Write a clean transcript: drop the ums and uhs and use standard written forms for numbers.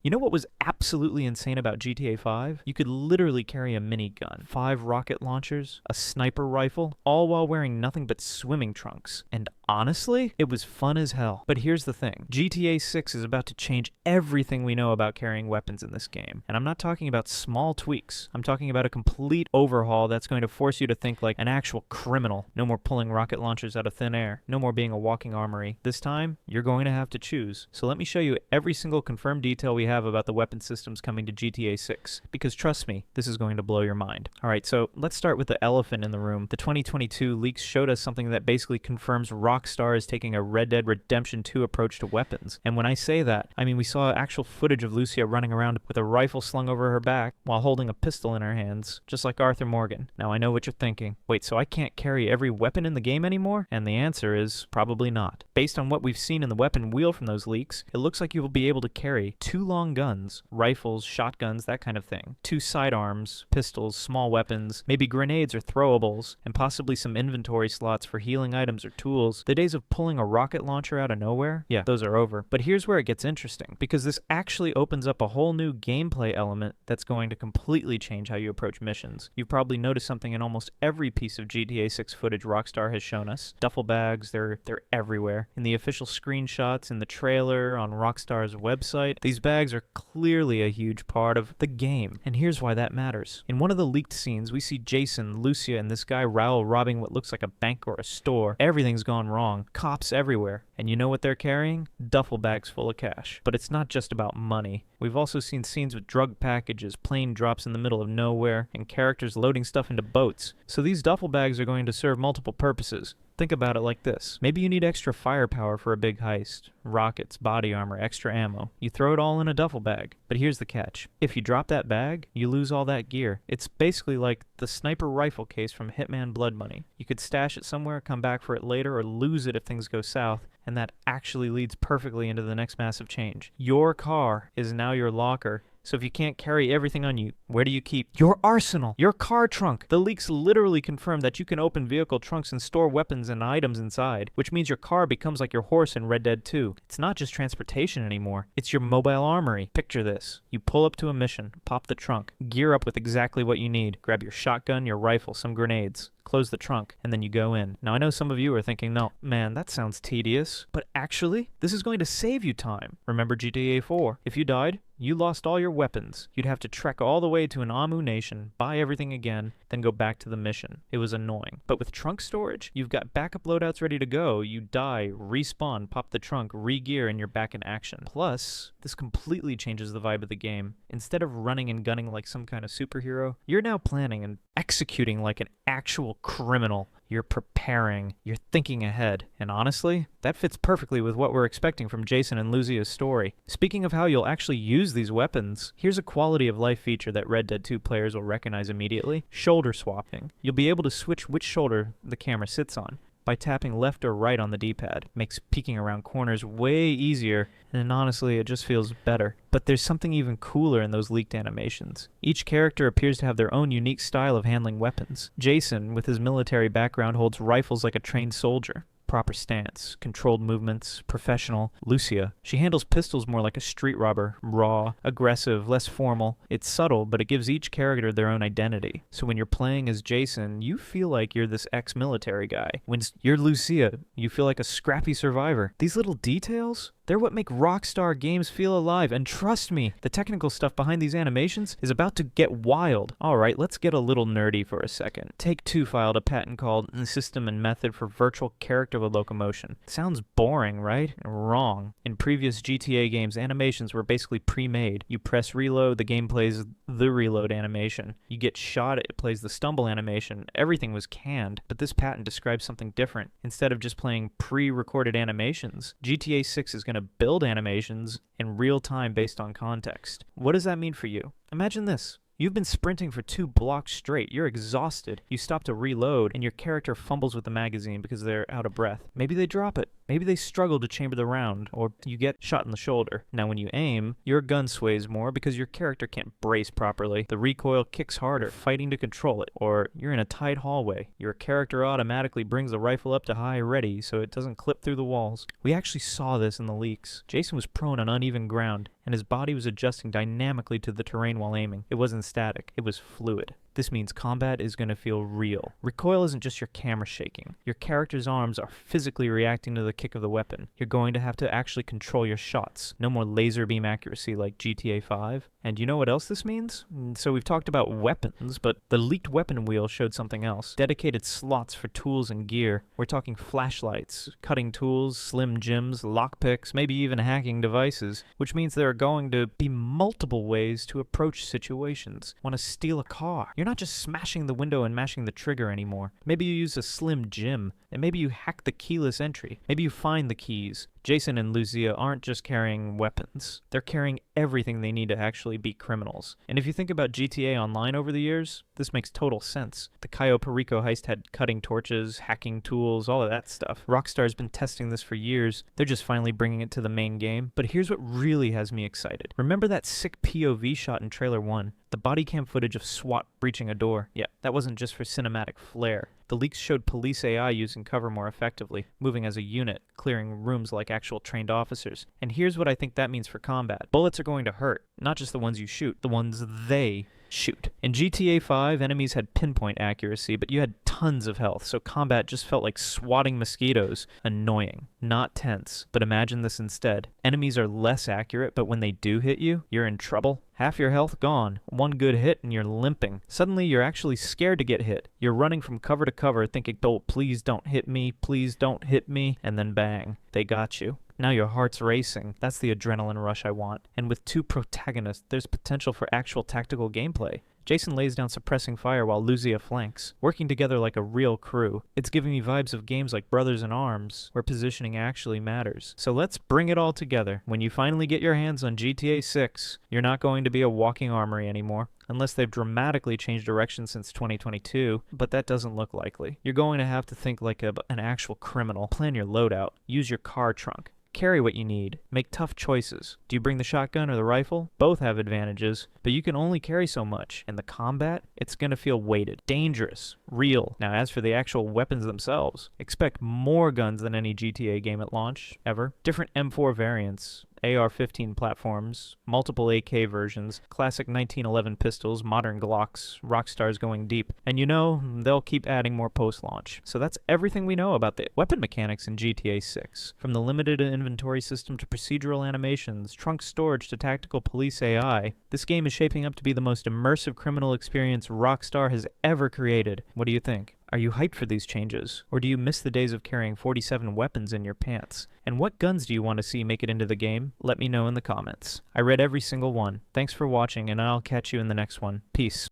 You know what was absolutely insane about GTA 5? You could literally carry a minigun, 5 rocket launchers, a sniper rifle, all while wearing nothing but swimming trunks. And honestly, it was fun as hell. But here's the thing. GTA 6 is about to change everything we know about carrying weapons in this game. And I'm not talking about small tweaks. I'm talking about a complete overhaul that's going to force you to think like an actual criminal. No more pulling rocket launchers out of thin air. No more being a walking armory. This time, you're going to have to choose. So let me show you every single confirmed detail we have about the weapon systems coming to GTA 6, because trust me, this is going to blow your mind. Alright, so let's start with the elephant in the room. The 2022 leaks showed us something that basically confirms Rockstar is taking a Red Dead Redemption 2 approach to weapons. And when I say that, I mean we saw actual footage of Lucia running around with a rifle slung over her back while holding a pistol in her hands, just like Arthur Morgan. Now I know what you're thinking. Wait, so I can't carry every weapon in the game anymore? And the answer is probably not. Based on what we've seen in the weapon wheel from those leaks, it looks like you will be able to carry 2 long guns, rifles, shotguns, that kind of thing, 2 sidearms, pistols, small weapons, maybe grenades or throwables, and possibly some inventory slots for healing items or tools. The days of pulling a rocket launcher out of nowhere, yeah, those are over. But here's where it gets interesting, because this actually opens up a whole new gameplay element that's going to completely change how you approach missions. You've probably noticed something in almost every piece of GTA 6 footage Rockstar has shown us. Duffel bags, they're everywhere. In the official screenshots, in the trailer, on Rockstar's website, these bags are clearly a huge part of the game. And here's why that matters. In one of the leaked scenes, we see Jason, Lucia, and this guy Raul robbing what looks like a bank or a store. Everything's gone wrong. Cops everywhere. And you know what they're carrying? Duffel bags full of cash. But it's not just about money. We've also seen scenes with drug packages, plane drops in the middle of nowhere, and characters loading stuff into boats. So these duffel bags are going to serve multiple purposes. Think about it like this. Maybe you need extra firepower for a big heist. Rockets, body armor, extra ammo. You throw it all in a duffel bag. But here's the catch. If you drop that bag, you lose all that gear. It's basically like the sniper rifle case from Hitman Blood Money. You could stash it somewhere, come back for it later, or lose it if things go south. And that actually leads perfectly into the next massive change. Your car is now your locker. So if you can't carry everything on you, where do you keep your arsenal, your car trunk? The leaks literally confirm that you can open vehicle trunks and store weapons and items inside, which means your car becomes like your horse in Red Dead 2. It's not just transportation anymore, it's your mobile armory. Picture this. You pull up to a mission, pop the trunk, gear up with exactly what you need, grab your shotgun, your rifle, some grenades, close the trunk, and then you go in. Now I know some of you are thinking, no, man, that sounds tedious, but actually, this is going to save you time. Remember GTA 4? If you died, you lost all your weapons. You'd have to trek all the way to an Amu nation, buy everything again, then go back to the mission. It was annoying. But with trunk storage, you've got backup loadouts ready to go. You die, respawn, pop the trunk, re-gear, and you're back in action. Plus, this completely changes the vibe of the game. Instead of running and gunning like some kind of superhero, you're now planning and executing like an actual criminal. You're preparing, you're thinking ahead, and honestly, that fits perfectly with what we're expecting from Jason and Lucia's story. Speaking of how you'll actually use these weapons, here's a quality of life feature that Red Dead 2 players will recognize immediately: shoulder swapping. You'll be able to switch which shoulder the camera sits on by tapping left or right on the D-pad. Makes peeking around corners way easier, and honestly, it just feels better. But there's something even cooler in those leaked animations. Each character appears to have their own unique style of handling weapons. Jason, with his military background, holds rifles like a trained soldier. Proper stance, controlled movements, professional. Lucia, she handles pistols more like a street robber, raw, aggressive, less formal. It's subtle, but it gives each character their own identity. So when you're playing as Jason, you feel like you're this ex-military guy. When you're Lucia, you feel like a scrappy survivor. These little details, they're what make Rockstar games feel alive, and trust me, the technical stuff behind these animations is about to get wild. Alright, let's get a little nerdy for a second. Take-Two filed a patent called System and Method for Virtual Character Locomotion. Sounds boring, right? Wrong. In previous GTA games, animations were basically pre-made. You press reload, the game plays the reload animation. You get shot, it plays the stumble animation. Everything was canned, but this patent describes something different. Instead of just playing pre-recorded animations, GTA 6 is going to build animations in real time based on context. What does that mean for you? Imagine this. You've been sprinting for 2 blocks straight. You're exhausted. You stop to reload, and your character fumbles with the magazine because they're out of breath. Maybe they drop it. Maybe they struggle to chamber the round, or you get shot in the shoulder. Now when you aim, your gun sways more because your character can't brace properly. The recoil kicks harder, fighting to control it. Or you're in a tight hallway. Your character automatically brings the rifle up to high ready so it doesn't clip through the walls. We actually saw this in the leaks. Jason was prone on uneven ground, and his body was adjusting dynamically to the terrain while aiming. It wasn't static, it was fluid. This means combat is going to feel real. Recoil isn't just your camera shaking. Your character's arms are physically reacting to the kick of the weapon. You're going to have to actually control your shots. No more laser beam accuracy like GTA 5. And you know what else this means? So we've talked about weapons, but the leaked weapon wheel showed something else. Dedicated slots for tools and gear. We're talking flashlights, cutting tools, slim jims, lockpicks, maybe even hacking devices, which means there are going to be multiple ways to approach situations. Want to steal a car? You're not just smashing the window and mashing the trigger anymore. Maybe you use a slim jim, and maybe you hack the keyless entry. Maybe you find the keys. Jason and Lucia aren't just carrying weapons. They're carrying everything they need to actually beat criminals. And if you think about GTA Online over the years, this makes total sense. The Cayo Perico heist had cutting torches, hacking tools, all of that stuff. Rockstar's been testing this for years. They're just finally bringing it to the main game. But here's what really has me excited. Remember that sick POV shot in Trailer 1? The body cam footage of SWAT breaching a door. Yeah, that wasn't just for cinematic flair. The leaks showed police AI using cover more effectively, moving as a unit, clearing rooms like actual trained officers. And here's what I think that means for combat. Bullets are going to hurt, not just the ones you shoot, the ones they shoot. In GTA 5, enemies had pinpoint accuracy, but you had tons of health, so combat just felt like swatting mosquitoes. Annoying. Not tense. But imagine this instead. Enemies are less accurate, but when they do hit you, you're in trouble. Half your health gone. One good hit and you're limping. Suddenly you're actually scared to get hit. You're running from cover to cover thinking, oh, please don't hit me, please don't hit me, and then bang, they got you. Now your heart's racing. That's the adrenaline rush I want. And with 2 protagonists, there's potential for actual tactical gameplay. Jason lays down suppressing fire while Lucia flanks, working together like a real crew. It's giving me vibes of games like Brothers in Arms, where positioning actually matters. So let's bring it all together. When you finally get your hands on GTA 6, you're not going to be a walking armory anymore. Unless they've dramatically changed direction since 2022, but that doesn't look likely. You're going to have to think like an actual criminal. Plan your loadout. Use your car trunk. Carry what you need. Make tough choices. Do you bring the shotgun or the rifle? Both have advantages, but you can only carry so much. And the combat, it's going to feel weighted, dangerous, real. Now, as for the actual weapons themselves, expect more guns than any GTA game at launch, ever. Different M4 variants, AR-15 platforms, multiple AK versions, classic 1911 pistols, modern Glocks, Rockstar's going deep. And you know, they'll keep adding more post-launch. So that's everything we know about the weapon mechanics in GTA 6. From the limited inventory system to procedural animations, trunk storage to tactical police AI, this game is shaping up to be the most immersive criminal experience Rockstar has ever created. What do you think? Are you hyped for these changes? Or do you miss the days of carrying 47 weapons in your pants? And what guns do you want to see make it into the game? Let me know in the comments. I read every single one. Thanks for watching, and I'll catch you in the next one. Peace.